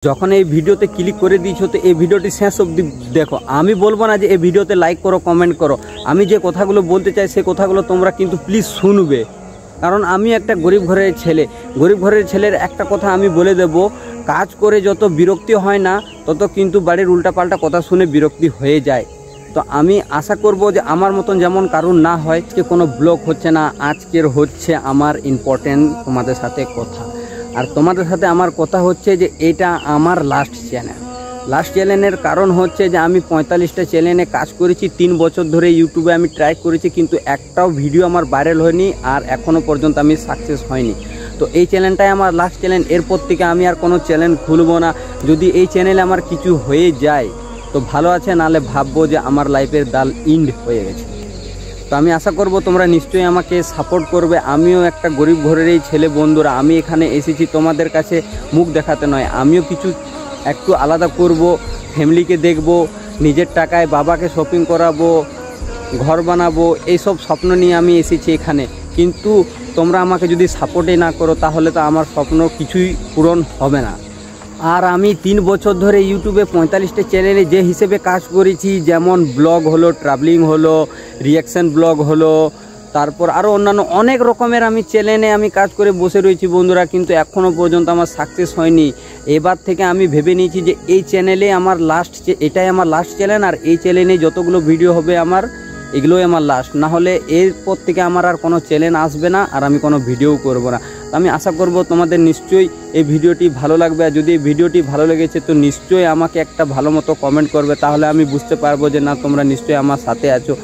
যখন এই ভিডিওতে ক্লিক করে দিয়েছো তো এই ভিডিওটি শেষ অবধি দেখো। আমি বলবো না যে এই ভিডিওতে লাইক করো, কমেন্ট করো। আমি যে কথাগুলো বলতে চাই সে কথাগুলো তোমরা কিন্তু প্লিজ শুনবে, কারণ আমি একটা গরিব ঘরের ছেলে। গরিব ঘরের ছেলের একটা কথা আমি বলে দেব, কাজ করে যত বিরক্তি হয় না তত কিন্তু বাড়ির উল্টাপাল্টা কথা শুনে বিরক্তি হয়ে যায়। তো আমি আশা করব যে আমার মতন যেমন কারণ না হয়। আজকে কোনো ব্লগ হচ্ছে না, আজকের হচ্ছে আমার ইম্পর্টেন্ট তোমাদের সাথে কথা। আর তোমাদের সাথে আমার কথা হচ্ছে যে এটা আমার লাস্ট চ্যানেলের কারণ হচ্ছে যে আমি 45টা চ্যানেলে কাজ করেছি। 3 বছর ধরে ইউটিউবে আমি ট্রাই করেছি, কিন্তু একটাও ভিডিও আমার ভাইরাল হয়নি আর এখনও পর্যন্ত আমি সাকসেস হয়নি। তো এই চ্যানেলটাই আমার লাস্ট চ্যানেল। এরপর থেকে আমি আর কোনো চ্যানেল খুলবো না। যদি এই চ্যানেলে আমার কিছু হয়ে যায় তো ভালো আছে, নাহলে ভাববো যে আমার লাইফের দাল ইন্ড হয়ে গেছে। তো আমি আশা করব তোমরা নিশ্চয়ই আমাকে সাপোর্ট করবে। আমিও একটা গরিব ঘরেরই ছেলে বন্ধুরা। আমি এখানে এসেছি তোমাদের কাছে মুখ দেখাতে নয়, আমিও কিছু একটু আলাদা করব, ফ্যামিলিকে দেখব, নিজের টাকায় বাবাকে শপিং করাবো, ঘর বানাবো, এইসব স্বপ্ন নিয়ে আমি এসেছি এখানে। কিন্তু তোমরা আমাকে যদি সাপোর্টই না করো তাহলে তো আমার স্বপ্ন কিছুই পূরণ হবে না। আর আমি 3 বছর ধরে ইউটিউবে 45টা চ্যানেলে যে হিসেবে কাজ করেছি, যেমন ব্লগ হলো, ট্রাভেলিং হলো, রিয়াকশান ব্লগ হলো, তারপর আরও অন্যান্য অনেক রকমের আমি চ্যানেলে আমি কাজ করে বসে রয়েছি বন্ধুরা, কিন্তু এখনও পর্যন্ত আমার সাকসেস হয়নি। এবার থেকে আমি ভেবে নিয়েছি যে এই চ্যানেলে আমার এটাই আমার লাস্ট চ্যানেল। আর এই চ্যানেলে যতগুলো ভিডিও হবে আমার এগুলোই আমার লাস্ট, না হলে এরপর থেকে আমার আর কোনো চ্যানেল আসবে না আর আমি কোনো ভিডিও করব না। আমি আশা করব তোমাদের নিশ্চয়ই এই ভিডিওটি ভালো লাগবে। আর যদি এই ভিডিওটি ভালো লেগেছে তো নিশ্চয়ই আমাকে একটা ভালো মতো কমেন্ট করবে, তাহলে আমি বুঝতে পারবো যে না তোমরা নিশ্চয়ই আমার সাথে আছো।